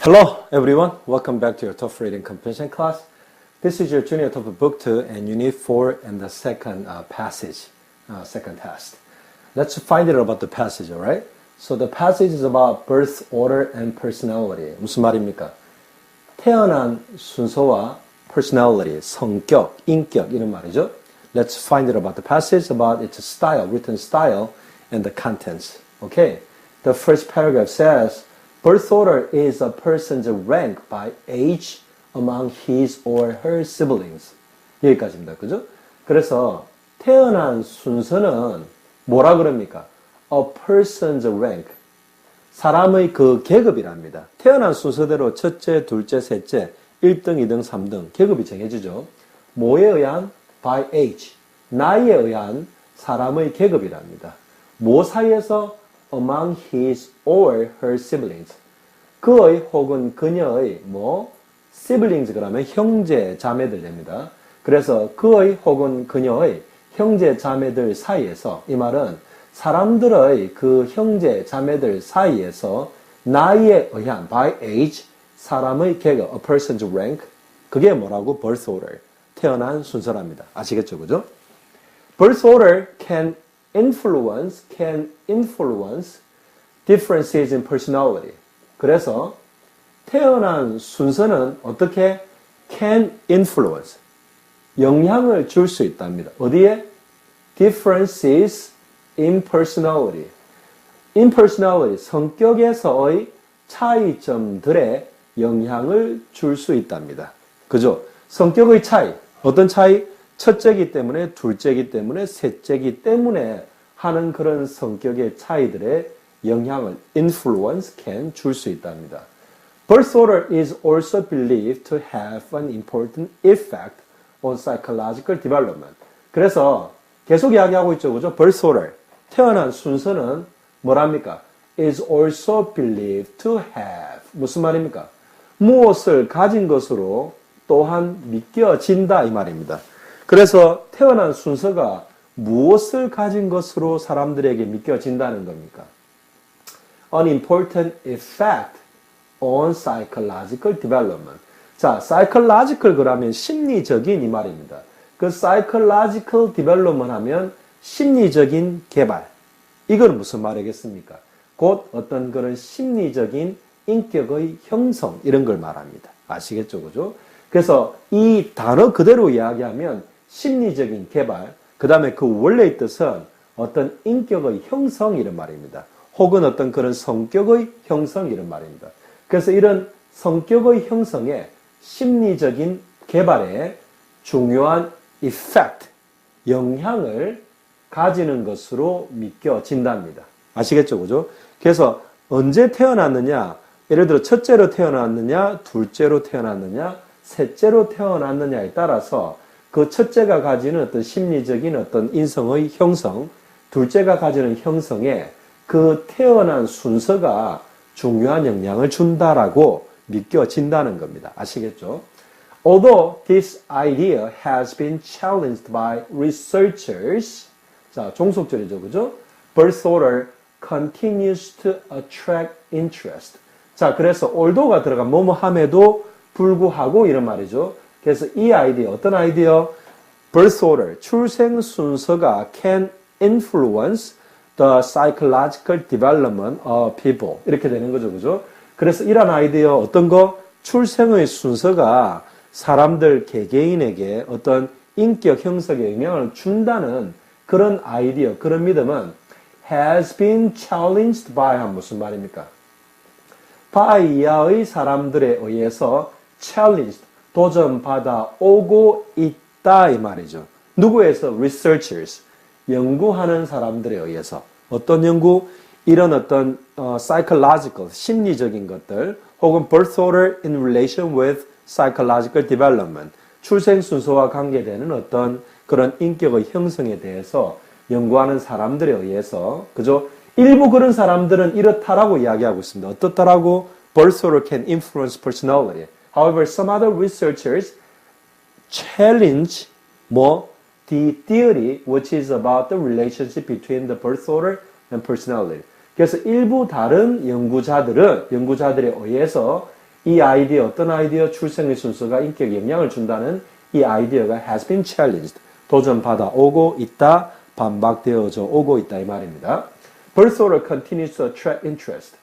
Hello everyone, welcome back to your TOEFL reading comprehension class. This is your Junior TOEFL Book 2 and Unit 4 and the second passage, second test. Let's find out about the passage, alright? So the passage is about birth order and personality. 무슨 말입니까? 태어난 순서와 personality, 성격, 인격 이런 말이죠. Let's find out about the passage, about its style, written style, and the contents. Okay? The first paragraph says, birth order is a person's rank by age among his or her siblings. 여기까지입니다. 그죠? 그래서 태어난 순서는 뭐라 그럽니까? A person's rank. 사람의 그 계급이랍니다. 태어난 순서대로 첫째, 둘째, 셋째, 1등, 2등, 3등 계급이 정해지죠. 뭐에 의한? By age. 나이에 의한 사람의 계급이랍니다. 뭐 사이에서? Among his or her siblings. 그의 혹은 그녀의 siblings 그러면 형제 자매들 됩니다. 그래서 그의 혹은 그녀의 형제 자매들 사이에서 이 말은 사람들의 그 형제 자매들 사이에서 나이에 의한 by age 사람의 계급 a person's rank 그게 뭐라고? birth order 태어난 순서랍니다. 아시겠죠? 그죠? birth order can influence differences in personality. 그래서 태어난 순서는 어떻게 can influence 영향을 줄 수 있답니다. 어디에? differences in personality. in personality 성격에서의 차이점들에 영향을 줄 수 있답니다. 그죠? 성격의 차이. 어떤 차이? 첫째기 때문에, 둘째기 때문에, 셋째기 때문에 하는 그런 성격의 차이들에 영향을 influence can 줄 수 있답니다. Birth order is also believed to have an important effect on psychological development. 그래서 계속 이야기하고 있죠. 그죠? Birth order. 태어난 순서는 뭐랍니까? is also believed to have. 무슨 말입니까? 무엇을 가진 것으로 또한 믿겨진다 이 말입니다. 그래서 태어난 순서가 무엇을 가진 것으로 사람들에게 믿겨진다는 겁니까? An important effect on psychological development. 자, psychological 그러면 심리적인 이 말입니다. 그 psychological development 하면 심리적인 개발. 이건 무슨 말이겠습니까? 곧 어떤 그런 심리적인 인격의 형성 이런 걸 말합니다. 아시겠죠? 그죠? 그래서 이 단어 그대로 이야기하면 심리적인 개발, 그 다음에 그 원래의 뜻은 어떤 인격의 형성 이런 말입니다. 혹은 어떤 그런 성격의 형성 이런 말입니다. 그래서 이런 성격의 형성에 심리적인 개발에 중요한 effect, 영향을 가지는 것으로 믿겨진답니다. 아시겠죠? 그죠? 그래서 언제 태어났느냐, 예를 들어 첫째로 태어났느냐, 둘째로 태어났느냐, 셋째로 태어났느냐에 따라서 그 첫째가 가지는 어떤 심리적인 어떤 인성의 형성, 둘째가 가지는 형성에 그 태어난 순서가 중요한 영향을 준다라고 믿겨진다는 겁니다. 아시겠죠? Although this idea has been challenged by researchers, 자, 종속절이죠, 그죠? Birth order continues to attract interest. 자, 그래서 although가 들어간 뭐뭐함에도 불구하고 이런 말이죠. 그래서 이 아이디어, 어떤 아이디어? Birth order, 출생 순서가 can influence the psychological development of people. 이렇게 되는 거죠, 그죠? 그래서 이런 아이디어, 어떤 거? 출생의 순서가 사람들 개개인에게 어떤 인격 형성에 영향을 준다는 그런 아이디어, 그런 믿음은 has been challenged by 무슨 말입니까? by 이하의 사람들에 의해서 challenged, 도전받아 오고 있다 이 말이죠. 누구에서? researchers, 연구하는 사람들에 의해서. 어떤 연구? 이런 어떤 psychological, 심리적인 것들 혹은 birth order in relation with psychological development, 출생 순서와 관계되는 어떤 그런 인격의 형성에 대해서 연구하는 사람들에 의해서, 그죠? 일부 그런 사람들은 이렇다라고 이야기하고 있습니다. 어떻다라고? Birth order can influence personality. However, some other researchers challenge the theory which is about the relationship between the birth order and personality. 그래서 일부 다른 연구자들에 의해서 이 아이디어, 어떤 아이디어? 출생의 순서가 인격에 영향을 준다는 이 아이디어가 has been challenged. 도전받아 오고 있다, 반박되어져 오고 있다 이 말입니다. Birth order continues to attract interest.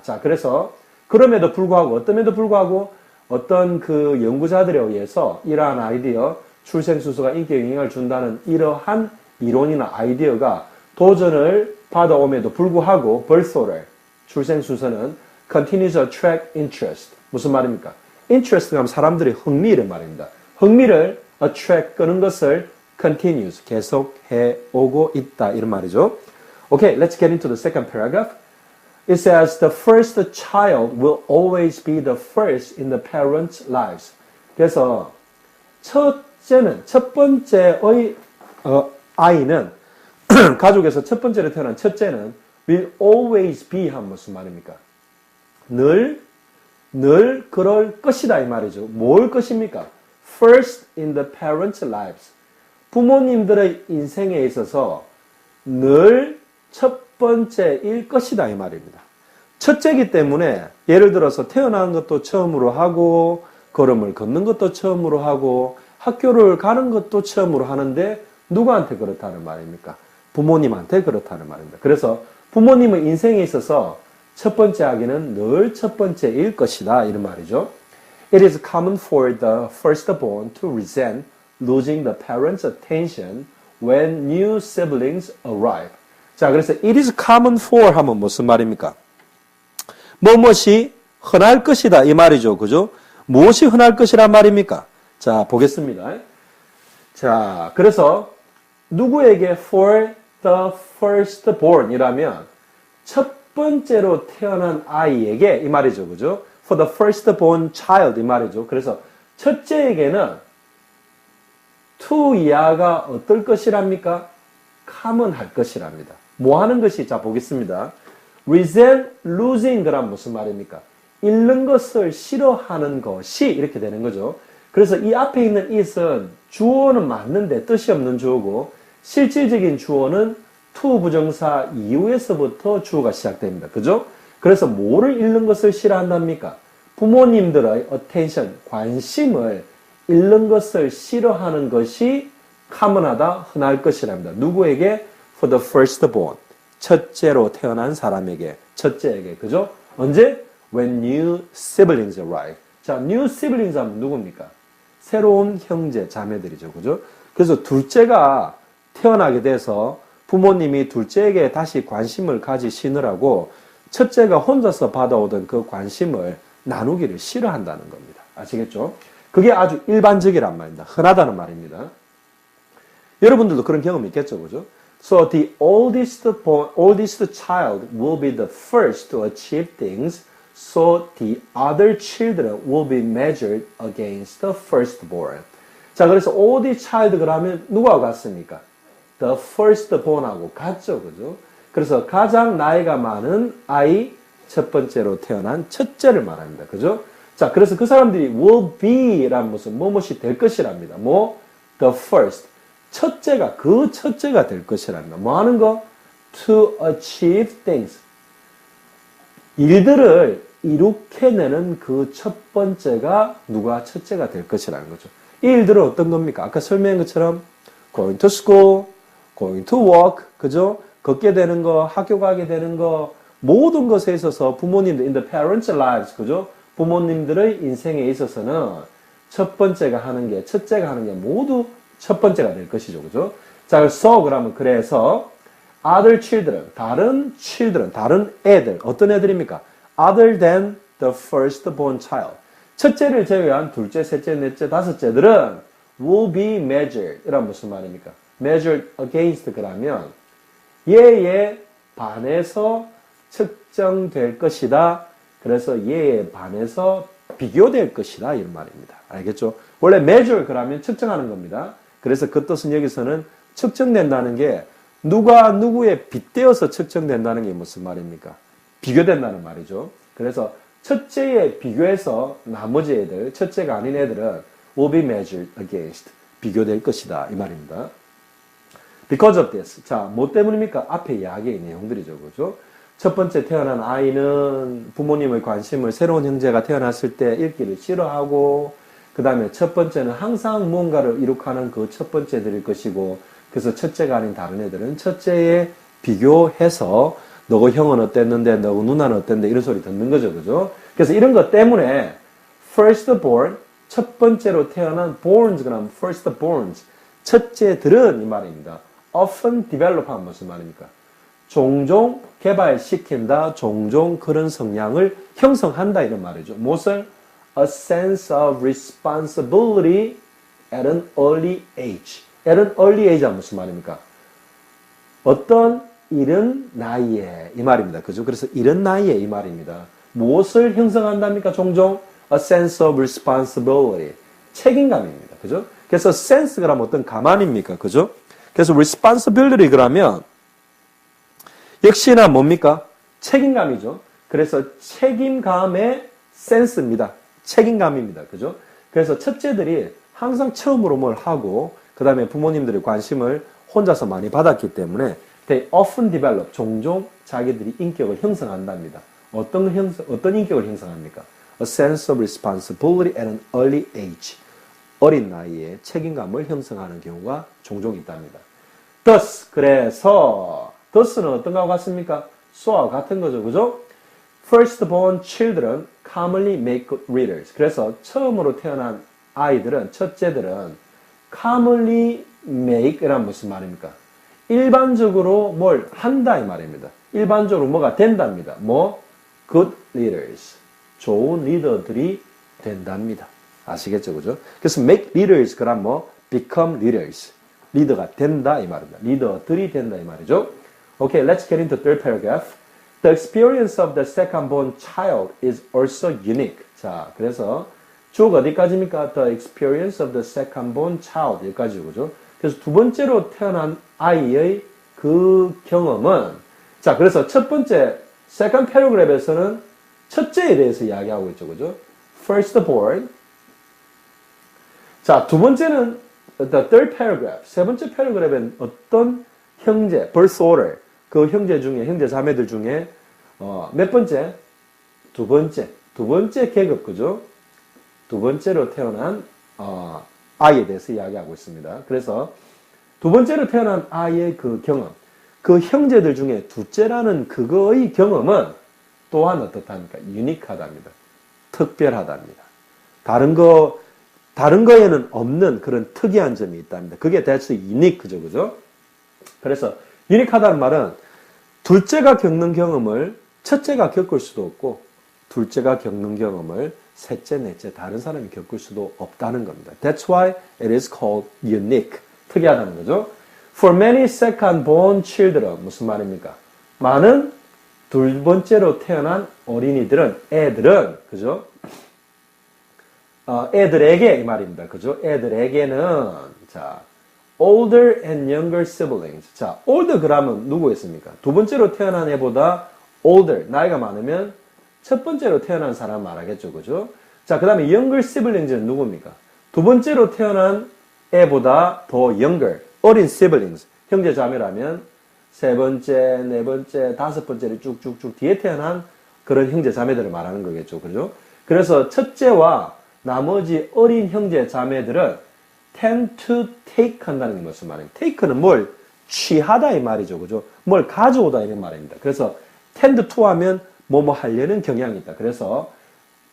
자, 그래서 그럼에도 불구하고 어떤에도 불구하고 어떤 그 연구자들에 의해서 이러한 아이디어, 출생 순서가 인격에 영향을 준다는 이러한 이론이나 아이디어가 도전을 받아옴에도 불구하고 birth order, 출생 순서는 continues to attract interest. 무슨 말입니까? interest가 하면 사람들의 흥미를 말입니다. 흥미를 attract, 끄는 것을 continues, 계속해 오고 있다 이런 말이죠. Okay, let's get into the second paragraph. It says the first child will always be the first in the parents' lives. 그래서 첫째는, 첫 번째의 아이는 가족에서 첫 번째로 태어난 첫째는 will always be 하면 무슨 말입니까? 늘 그럴 것이다 이 말이죠. 뭘 것입니까? First in the parents' lives. 부모님들의 인생에 있어서 늘 첫 번째일 것이다 이 말입니다. 첫째이기 때문에 예를 들어서 태어나는 것도 처음으로 하고 걸음을 걷는 것도 처음으로 하고 학교를 가는 것도 처음으로 하는데 누구한테 그렇다는 말입니까? 부모님한테 그렇다는 말입니다. 그래서 부모님의 인생에 있어서 첫 번째 하기는 늘 첫 번째일 것이다 이런 말이죠. It is common for the firstborn to resent losing the parents' attention when new siblings arrive. 자, 그래서 it is common for 하면 무슨 말입니까? 무엇이 흔할 것이다 이 말이죠. 그죠? 무엇이 흔할 것이란 말입니까? 자, 보겠습니다. 자, 그래서 누구에게 for the firstborn 이라면 첫 번째로 태어난 아이에게 이 말이죠. 그죠? For the firstborn child 이 말이죠. 그래서 첫째에게는 to 이하가 어떨 것이랍니까? common 할 것이랍니다. 뭐 하는 것이? 자, 보겠습니다. resent losing 그란 무슨 말입니까? 잃는 것을 싫어하는 것이 이렇게 되는 거죠. 그래서 이 앞에 있는 it은 주어는 맞는데 뜻이 없는 주어고 실질적인 주어는 to 부정사 이후에서부터 주어가 시작됩니다. 그죠? 그래서 뭐를 잃는 것을 싫어한답니까? 부모님들의 attention, 관심을 잃는 것을 싫어하는 것이 common하다, 흔할 것이랍니다. 누구에게? For the firstborn. 첫째로 태어난 사람에게, 첫째에게. 그죠? 언제? When new siblings arrive. 자, new siblings 하면 누굽니까? 새로운 형제, 자매들이죠. 그죠? 그래서 둘째가 태어나게 돼서 부모님이 둘째에게 다시 관심을 가지시느라고 첫째가 혼자서 받아오던 그 관심을 나누기를 싫어한다는 겁니다. 아시겠죠? 그게 아주 일반적이란 말입니다. 흔하다는 말입니다. 여러분들도 그런 경험이 있겠죠, 그죠? So the oldest child will be the first to achieve things, so the other children will be measured against the firstborn. 자, 그래서 oldest child 그러면 누구하고 같습니까? The firstborn하고 같죠, 그죠? 그래서 가장 나이가 많은 아이, 첫 번째로 태어난 첫째를 말합니다, 그죠? 자, 그래서 그 사람들이 will be란 무슨 무엇이 될 것이랍니다. 뭐? The first. 첫째가, 그 첫째가 될 것이랍니다. 뭐 하는 거? To achieve things. 일들을 이룩해내는 그 첫 번째가 누가 첫째가 될 것이라는 거죠. 이 일들은 어떤 겁니까? 아까 설명한 것처럼 going to school, going to work, 그죠? 걷게 되는 거, 학교 가게 되는 거, 모든 것에 있어서 부모님들, in the parents' lives, 그죠? 부모님들의 인생에 있어서는 첫 번째가 하는 게, 첫째가 하는 게 모두 첫 번째가 될 것이죠. 그죠? 자, so 그러면 그래서 other children, 다른 애들, 어떤 애들입니까? Other than the firstborn child. 첫째를 제외한 둘째, 셋째, 넷째, 다섯째들은 will be measured. 이란 무슨 말입니까? measured against 그러면 얘에 반해서 측정될 것이다. 그래서 얘에 반해서 비교될 것이다. 이런 말입니다. 알겠죠? 원래 measure 그러면 측정하는 겁니다. 그래서 그 뜻은 여기서는 측정된다는 게 누가 누구에 빗대어서 측정된다는 게 무슨 말입니까? 비교된다는 말이죠. 그래서 첫째에 비교해서 나머지 애들, 첫째가 아닌 애들은 will be measured against. 비교될 것이다. 이 말입니다. Because of this. 자, 뭐 때문입니까? 앞에 이야기의 내용들이죠. 그죠? 첫 번째 태어난 아이는 부모님의 관심을 새로운 형제가 태어났을 때 읽기를 싫어하고, 그 다음에 첫 번째는 항상 무언가를 이룩하는 그 첫 번째들일 것이고, 그래서 첫째가 아닌 다른 애들은 첫째에 비교해서 너가 형은 어땠는데, 너가 누나는 어땠는데, 이런 소리 듣는 거죠. 그죠? 그래서 이런 것 때문에 firstborn, 첫 번째로 태어난 borns, 그럼 firstborns, 첫째들은 이 말입니다. often develop 하면 무슨 말입니까? 종종 개발시킨다, 종종 그런 성향을 형성한다 이런 말이죠. 무엇을? A sense of responsibility at an early age. at an early age 하면 무슨 말입니까? 어떤 이른 나이에 이 말입니다. 그죠? 그래서 이른 나이에 이 말입니다. 무엇을 형성한답니까? 종종 a sense of responsibility. 책임감입니다. 그죠? 그래서 sense 그러면 어떤 감안입니까? 그죠? 그래서 responsibility 그러면 역시나 뭡니까? 책임감이죠. 그래서 책임감의 센스입니다. 책임감입니다. 그죠? 그래서 첫째들이 항상 처음으로 뭘 하고 그 다음에 부모님들의 관심을 혼자서 많이 받았기 때문에 they often develop, 종종 자기들이 인격을 형성한답니다. 어떤 인격을 형성합니까? A sense of responsibility at an early age. 어린 나이에 책임감을 형성하는 경우가 종종 있답니다. thus, 그래서 thus는 어떤 거와 같습니까? so와 같은 거죠. 그죠? Firstborn children commonly make good readers. 그래서 처음으로 태어난 아이들은, 첫째들은 commonly make란 무슨 말입니까? 일반적으로 뭘 한다 이 말입니다. 일반적으로 뭐가 된답니다. 뭐? good readers. 좋은 리더들이 된답니다. 아시겠죠? 그죠? 그래서 make leaders 그럼 뭐? become leaders. 리더가 된다 이 말입니다. 리더들이 된다 이 말이죠. Okay, let's get into third paragraph. The experience of the second-born child is also unique. 자, 그래서 쭉 어디까지입니까? The experience of the second-born child 여기까지죠, 그죠? 그래서 두 번째로 태어난 아이의 그 경험은 자, 그래서 첫 번째 second paragraph에서는 첫째에 대해서 이야기하고 있죠, 그죠? Firstborn. 자, 두 번째는 the third paragraph. 세 번째 paragraph엔 어떤 형제, birth order. 그 형제 중에, 형제 자매들 중에, 몇 번째? 두 번째 계급, 그죠? 두 번째로 태어난, 아이에 대해서 이야기하고 있습니다. 그래서 두 번째로 태어난 아이의 그 경험, 그 형제들 중에 둘째라는 그거의 경험은 또한 어떻답니까? 유니크하답니다. 특별하답니다. 다른 거에는 없는 그런 특이한 점이 있답니다. 그게 that's unique죠, 그죠? 그래서 유니크하다는 말은 둘째가 겪는 경험을 첫째가 겪을 수도 없고 둘째가 겪는 경험을 셋째, 넷째 다른 사람이 겪을 수도 없다는 겁니다. That's why it is called unique. 특이하다는 거죠. For many second-born children 무슨 말입니까? 많은 둘 번째로 태어난 어린이들은 애들은 그죠? 애들에게 이 말입니다. 그죠? 애들에게는 자 older and younger siblings. 자, older 그러면 누구였습니까? 두 번째로 태어난 애보다 older, 나이가 많으면 첫 번째로 태어난 사람 말하겠죠. 그죠? 자, 그 다음에 younger siblings는 누굽니까? 두 번째로 태어난 애보다 더 younger, 어린 siblings, 형제 자매라면 세 번째, 네 번째, 다섯 번째를 쭉쭉쭉 뒤에 태어난 그런 형제 자매들을 말하는 거겠죠. 그죠? 그래서 첫째와 나머지 어린 형제 자매들은 tend to take 한다는 게 무슨 말입니까? take는 뭘 취하다 이 말이죠. 그죠? 뭘 가져오다 이런 말입니다. 그래서 tend to 하면 뭐뭐 하려는 경향이 있다. 그래서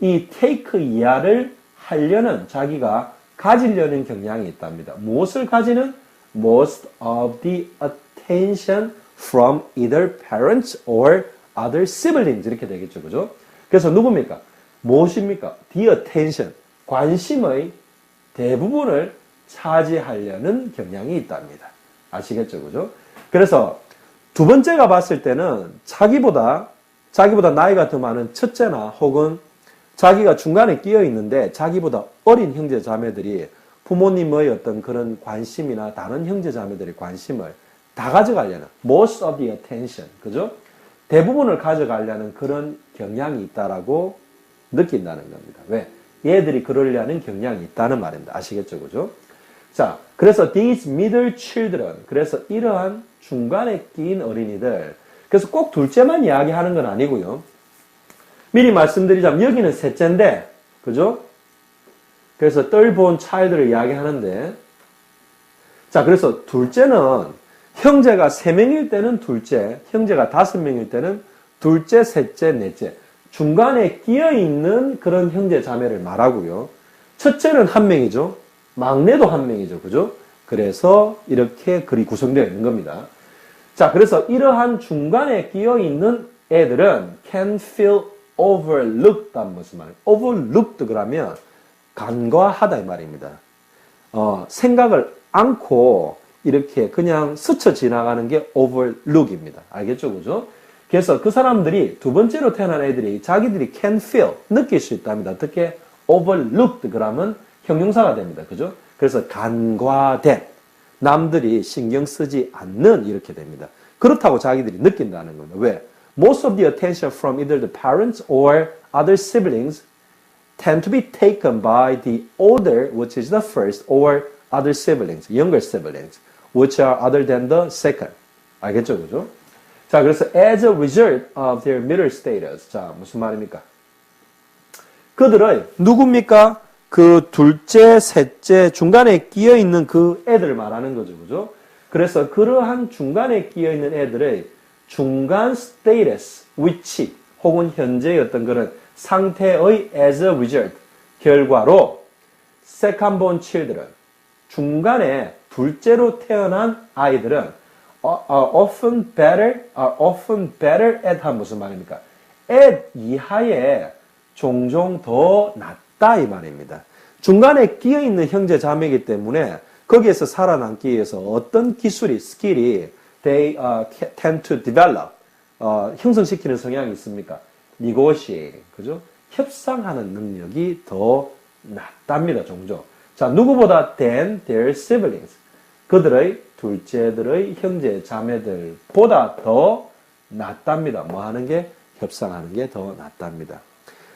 이 take 이하를 하려는 자기가 가지려는 경향이 있답니다. 무엇을 가지는? Most of the attention from either parents or other siblings 이렇게 되겠죠. 그죠? 그래서 누굽니까? 무엇입니까? The attention, 관심의 대부분을 차지하려는 경향이 있답니다. 아시겠죠? 그죠? 그래서 두 번째가 봤을 때는 자기보다 나이가 더 많은 첫째나 혹은 자기가 중간에 끼어 있는데 자기보다 어린 형제 자매들이 부모님의 어떤 그런 관심이나 다른 형제 자매들의 관심을 다 가져가려는 most of the attention, 그죠? 대부분을 가져가려는 그런 경향이 있다라고 느낀다는 겁니다. 왜? 얘들이 그러려는 경향이 있다는 말입니다. 아시겠죠? 그죠? 자, 그래서 these middle children, 그래서 이러한 중간에 끼인 어린이들, 그래서 꼭 둘째만 이야기하는 건 아니고요. 미리 말씀드리자면 여기는 셋째인데, 그죠? 그래서 third born child를 이야기하는데, 자, 그래서 둘째는 형제가 3명일 때는 둘째, 형제가 5명일 때는 둘째, 셋째, 넷째. 중간에 끼어있는 그런 형제 자매를 말하고요. 첫째는 1명이죠. 막내도 1명이죠. 그죠? 그래서 이렇게 글이 구성되어 있는 겁니다. 자, 그래서 이러한 중간에 끼어있는 애들은 can feel overlooked 다는 무슨 말이에요? overlooked 그러면 간과하다 이 말입니다. 생각을 않고 이렇게 그냥 스쳐 지나가는 게 overlook입니다. 알겠죠? 그죠? 그래서 그 사람들이 두 번째로 태어난 애들이 자기들이 can feel, 느낄 수 있답니다. 어떻게? overlooked 그러면 형용사가 됩니다. 그죠? 그래서 간과된, 남들이 신경 쓰지 않는 이렇게 됩니다. 그렇다고 자기들이 느낀다는 겁니다. 왜? Most of the attention from either the parents or other siblings tend to be taken by the older, which is the first, or other siblings, younger siblings, which are other than the second. 알겠죠? 그죠? 자, 그래서 as a result of their middle status. 자, 무슨 말입니까? 그들의 누굽니까? 그 둘째, 셋째, 중간에 끼어있는 그 애들을 말하는 거죠. 그죠? 그래서 그러한 중간에 끼어있는 애들의 중간 status, 위치, 혹은 현재의 어떤 그런 상태의 as a result, 결과로 second born children, 중간에 둘째로 태어난 아이들은 are often better at 한 무슨 말입니까? at 이하에 종종 더 낫다 이 말입니다. 중간에 끼어있는 형제 자매이기 때문에 거기에서 살아남기 위해서 어떤 기술이, 스킬이 they tend to develop, 형성시키는 성향이 있습니까? negotiating, 그죠? 협상하는 능력이 더 낫답니다, 종종. 자, 누구보다 than their siblings. 그들의 둘째들의 형제 자매들보다 더 낫답니다. 뭐 하는 게? 협상하는 게 더 낫답니다.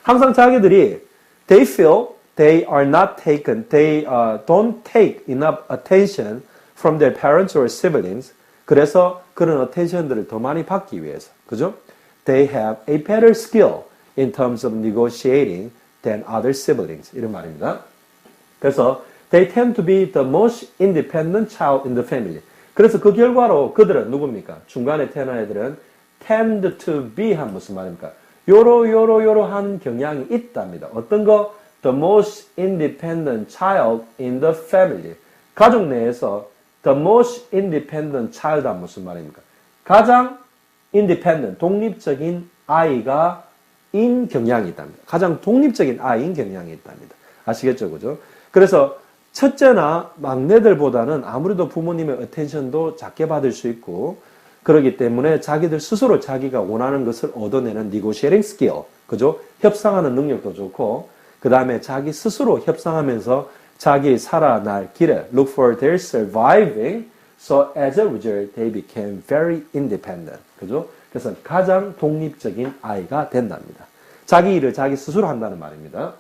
항상 자기들이 they feel they are not taken, they don't take enough attention from their parents or siblings. 그래서 그런 attention들을 더 많이 받기 위해서, 그죠? They have a better skill in terms of negotiating than other siblings. 이런 말입니다. 그래서 they tend to be the most independent child in the family. 그래서 그 결과로 그들은 누굽니까? 중간에 태어난 애들은 tend to be 한 무슨 말입니까? 요러한 경향이 있답니다. 어떤 거? The most independent child in the family. 가족 내에서 the most independent child 한 무슨 말입니까? 가장 independent, 독립적인 아이가 인 경향이 있답니다. 가장 독립적인 아이인 경향이 있답니다. 아시겠죠? 그죠? 그래서 첫째나 막내들보다는 아무래도 부모님의 attention도 작게 받을 수 있고 그렇기 때문에 자기들 스스로 자기가 원하는 것을 얻어내는 negotiating skill, 그죠? 협상하는 능력도 좋고 그 다음에 자기 스스로 협상하면서 자기 살아날 길에 look for their surviving, so as a result they became very independent, 그죠? 그래서 가장 독립적인 아이가 된답니다. 자기 일을 자기 스스로 한다는 말입니다.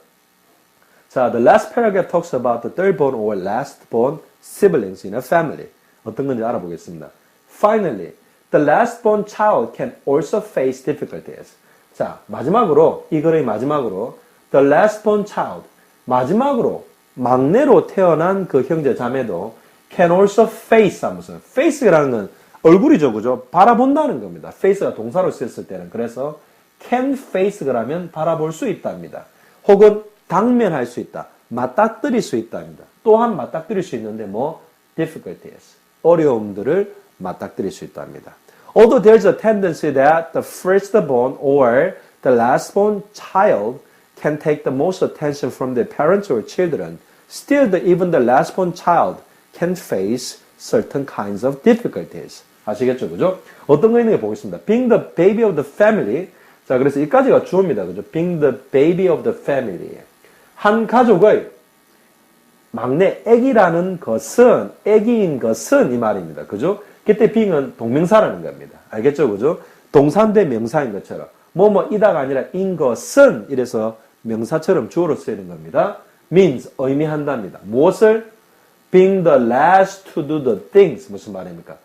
자, the last paragraph talks about the third born or last born siblings in a family. 어떤 건지 알아보겠습니다. Finally, the last born child can also face difficulties. 자, 마지막으로, 이 글의 마지막으로, the last born child, 마지막으로, 막내로 태어난 그 형제 자매도 can also face, 무슨, face라는 건 얼굴이죠, 그죠? 바라본다는 겁니다. face가 동사로 쓰였을 때는. 그래서 can face 그러면 바라볼 수 있답니다. 혹은 당면할 수 있다. 맞닥뜨릴 수 있답니다. 또한 맞닥뜨릴 수 있는데 뭐? difficulties. 어려움들을 맞닥뜨릴 수 있답니다. Although there's a tendency that the firstborn or the lastborn child can take the most attention from their parents or children, still even the lastborn child can face certain kinds of difficulties. 아시겠죠? 그죠? 어떤 거 있는 게 보겠습니다. Being the baby of the family. 자, 그래서 이까지가 주어입니다. 그죠? Being the baby of the family. 한 가족의 막내 아기라는 것은, 아기인 것은 이 말입니다. 그죠? 그때 being은 동명사라는 겁니다. 알겠죠? 그죠? 동사인데 명사인 것처럼. 뭐뭐이다가 아니라 인 것은 이래서 명사처럼 주어로 쓰이는 겁니다. means, 의미한답니다. 무엇을? being the last to do the things. 무슨 말입니까?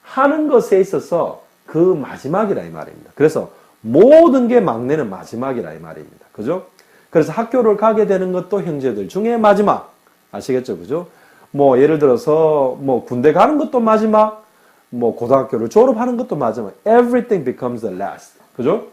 하는 것에 있어서 그 그 마지막이라 이 말입니다. 그래서 모든 게 막내는 마지막이라 이 말입니다. 그죠? 그래서 학교를 가게 되는 것도 형제들 중에 마지막. 아시겠죠? 그죠? 뭐 예를 들어서 뭐 군대 가는 것도 마지막, 뭐 고등학교를 졸업하는 것도 마지막. Everything becomes the last. 그죠?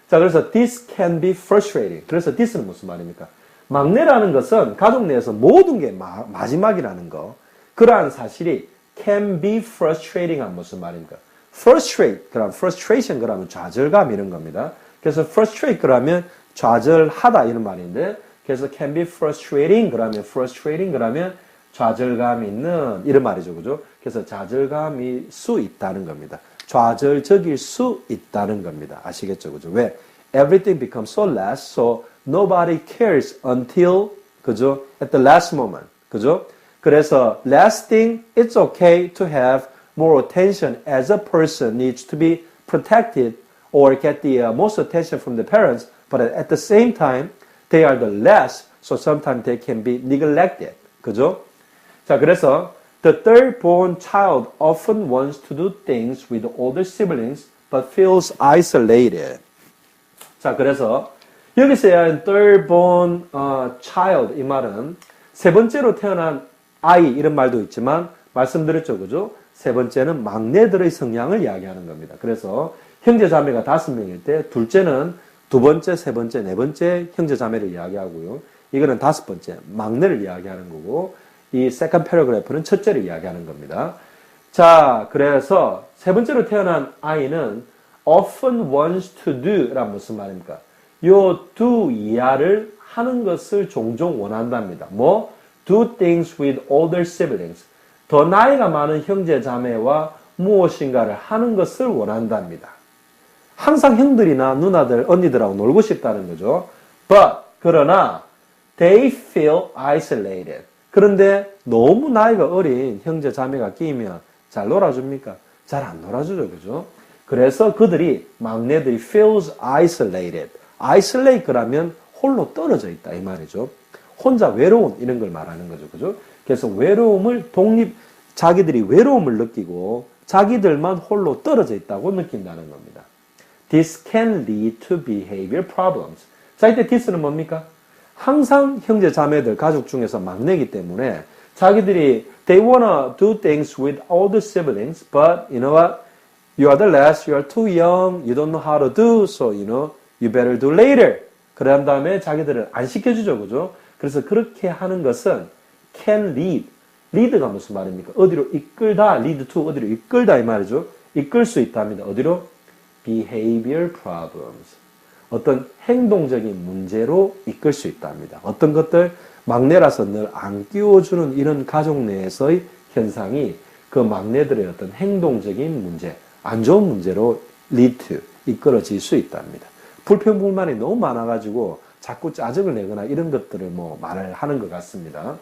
자, 그래서 this can be frustrating. 그래서 this는 무슨 말입니까? 막내라는 것은 가족 내에서 모든 게 마지막이라는 거. 그러한 사실이 can be frustrating한 무슨 말입니까? frustrate, 그럼 frustration 그러면 좌절감 이런 겁니다. 그래서 frustrate 그러면 좌절하다 이런 말인데, 그래서 can be frustrating 그러면 좌절감 있는 이런 말이죠, 그죠? 그래서 좌절감이 수 있다는 겁니다. 좌절적일 수 있다는 겁니다. 아시겠죠, 그죠? 왜? Everything becomes so last, so nobody cares until, 그죠? At the last moment, 그죠? 그래서 last thing, it's okay to have more attention as a person needs to be protected or get the most attention from the parents, but at the same time, they are the last, so sometimes they can be neglected. 그죠? 자, 그래서 the third born child often wants to do things with the older siblings, but feels isolated. 자, 그래서 여기서 얘기하는 third born child 이 말은 세 번째로 태어난 아이 이런 말도 있지만 말씀드렸죠, 그죠? 세 번째는 막내들의 성향을 이야기하는 겁니다. 그래서 형제 자매가 5명일 때 둘째는 두 번째, 세 번째, 네 번째 형제 자매를 이야기하고요. 이거는 5번째 막내를 이야기하는 거고, 이 second paragraph는 첫째를 이야기하는 겁니다. 자, 그래서 세 번째로 태어난 아이는 often wants to do 란 무슨 말입니까? 요 do 이하를 하는 것을 종종 원한답니다. 뭐? do things with older siblings. 더 나이가 많은 형제 자매와 무엇인가를 하는 것을 원한답니다. 항상 형들이나 누나들, 언니들하고 놀고 싶다는 거죠. But, 그러나 they feel isolated. 그런데 너무 나이가 어린 형제 자매가 끼면 잘 놀아줍니까? 잘 안 놀아주죠, 그죠? 그래서 그들이, 막내들이 feels isolated. isolate 그러면 홀로 떨어져 있다 이 말이죠. 혼자 외로운 이런 걸 말하는 거죠, 그죠? 그래서 외로움을 자기들이 외로움을 느끼고 자기들만 홀로 떨어져 있다고 느낀다는 겁니다. This can lead to behavior problems. 자, 이때 this는 뭡니까? 항상 형제 자매들 가족 중에서 막내이기 때문에 자기들이 they wanna do things with older siblings, but you know what? You are the last, you are too young, you don't know how to do, so you know, you better do later. 그런 다음에 자기들을 안 시켜주죠, 그죠? 그래서 그렇게 하는 것은 can lead. lead가 무슨 말입니까? 어디로 이끌다, lead to 어디로 이끌다 이 말이죠. 이끌 수 있답니다. 어디로? behavior problems. 어떤 행동적인 문제로 이끌 수 있답니다. 어떤 것들 막내라서 늘 안 끼워주는 이런 가족 내에서의 현상이 그 막내들의 어떤 행동적인 문제, 안 좋은 문제로 lead to, 이끌어질 수 있답니다. 불평불만이 너무 많아가지고 자꾸 짜증을 내거나 이런 것들을 뭐 말을 하는 것 같습니다.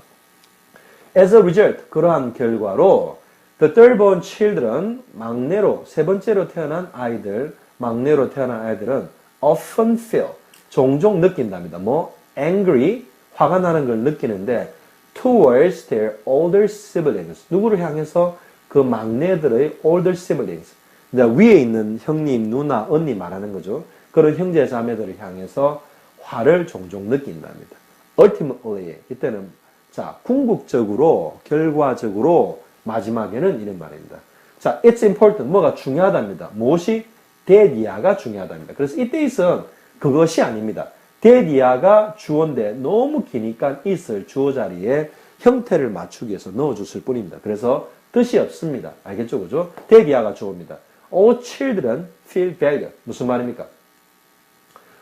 As a result, 그러한 결과로 the third born children, 막내로, 세 번째로 태어난 아이들, 막내로 태어난 아이들은 often feel, 종종 느낀답니다. 뭐 angry, 화가 나는 걸 느끼는데 towards their older siblings, 누구를 향해서? 그 막내들의 older siblings, 위에 있는 형님, 누나, 언니 말하는 거죠. 그런 형제 자매들을 향해서 화를 종종 느낀답니다. Ultimately, 이때는 자, 궁극적으로, 결과적으로 마지막에는 이런 말입니다. 자, it's important, 뭐가 중요하답니다. 무엇이? that 이하가 중요하답니다. 그래서 이때 it은 그것이 아닙니다. that 이하가 주어인데 너무 기니까 it을 주어 자리에 형태를 맞추기 위해서 넣어줬을 뿐입니다. 그래서 뜻이 없습니다. 알겠죠? 그죠? that 이하가 주어입니다. All children feel valued. 무슨 말입니까?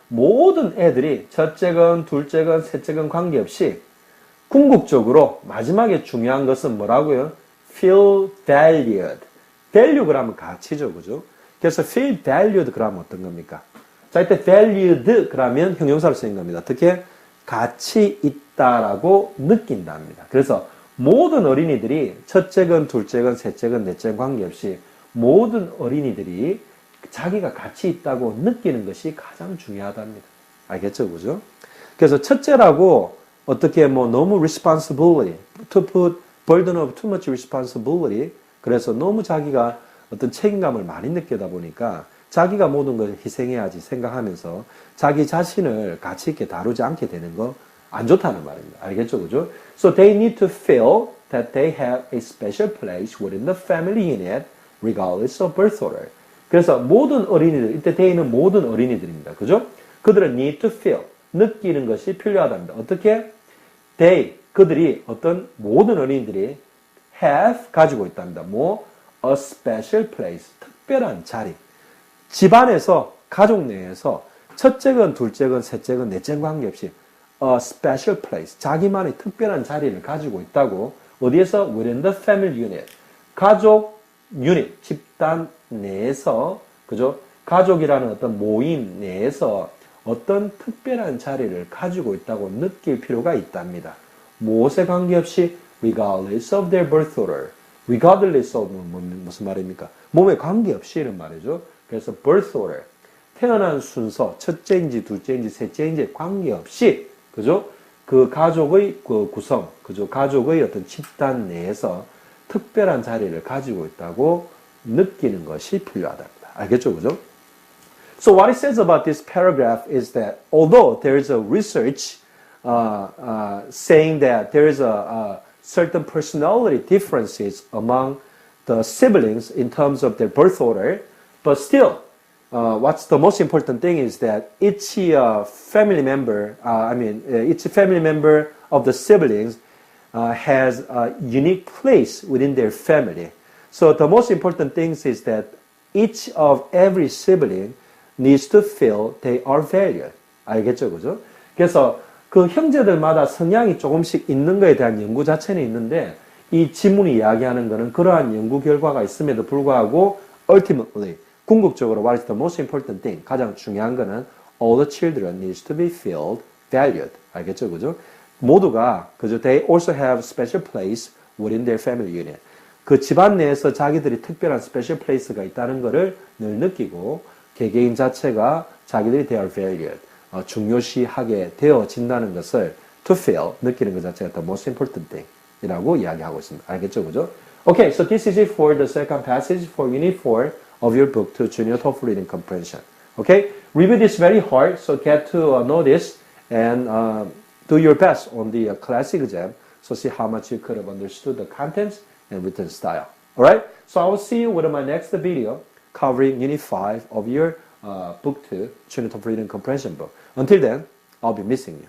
모든 애들이 첫째건 둘째건 셋째건 관계없이 궁극적으로 마지막에 중요한 것은 뭐라고요? feel valued. value 그러면 가치죠, 그죠? 그래서 feel valued 그러면 어떤 겁니까? 자, 이때 valued 그러면 형용사로 쓰인 겁니다. 어떻게? 가치 있다라고 느낀답니다. 그래서 모든 어린이들이 첫째건 둘째건 셋째건 넷째건 관계없이 모든 어린이들이 자기가 가치 있다고 느끼는 것이 가장 중요하답니다. 알겠죠, 그죠? 그래서 첫째라고 어떻게 뭐 너무 responsibility, to put burden of too much responsibility, 그래서 너무 자기가 어떤 책임감을 많이 느끼다 보니까 자기가 모든 걸 희생해야지 생각하면서 자기 자신을 가치 있게 다루지 않게 되는 거 안 좋다는 말입니다. 알겠죠? 그죠? So they need to feel that they have a special place within the family unit regardless of birth order. 그래서 모든 어린이들, 이때 they는 모든 어린이들입니다. 그죠? 그들은 need to feel, 느끼는 것이 필요하답니다. 어떻게? They, 그들이 어떤 모든 어린이들이 have, 가지고 있답니다. 뭐? A special place, 특별한 자리. 집안에서, 가족 내에서 첫째건, 둘째건, 셋째건, 넷째건 관계없이 a special place, 자기만의 특별한 자리를 가지고 있다고. 어디에서? Within the family unit. 가족 유닛, 집단 내에서, 그죠? 가족이라는 어떤 모임 내에서 어떤 특별한 자리를 가지고 있다고 느낄 필요가 있답니다. 무엇에 관계없이 regardless of their birth order. regardless of 무슨 말입니까? 몸에 관계없이 이런 말이죠. 그래서 birth order. 태어난 순서, 첫째인지 둘째인지 셋째인지 관계없이, 그죠? 그 가족의 그 구성, 그죠? 가족의 어떤 집단 내에서 특별한 자리를 가지고 있다고 느끼는 것이 필요하답니다. 알겠죠? 그죠? So what it says about this paragraph is that although there is a research saying that there is a certain personality differences among the siblings in terms of their birth order, but still, what's the most important thing is that each family member, each family member of the siblings has a unique place within their family. So the most important thing is that each of every sibling needs to feel they are valued. 알겠죠, 그죠? 그래서 그 형제들마다 성향이 조금씩 있는 것에 대한 연구 자체는 있는데 이 지문이 이야기하는 것은 그러한 연구 결과가 있음에도 불구하고 ultimately 궁극적으로 what is the most important thing? 가장 중요한 거는 all the children needs to be felt valued. 알겠죠, 그죠? 모두가 그죠? They also have special place within their family unit. 그 집안 내에서 자기들이 특별한 special place가 있다는 것을 늘 느끼고 개개인 자체가 자기들이 they are valued. 중요시하게 되어진다는 것을 to feel, 느끼는 것 자체가 the most important thing 이라고 이야기하고 있습니다. 알겠죠? 그죠? Okay, so this is it for the second passage for Unit 4 of your book to Junior TOEFL Reading Comprehension. Okay? Review this very hard, so get to know this and do your best on the classic exam, so see how much you could have understood the contents and written style. Alright? So I will see you with my next video covering Unit 5 of your Book 2 Junior TOEFL Reading Comprehension book. Until then, I'll be missing you.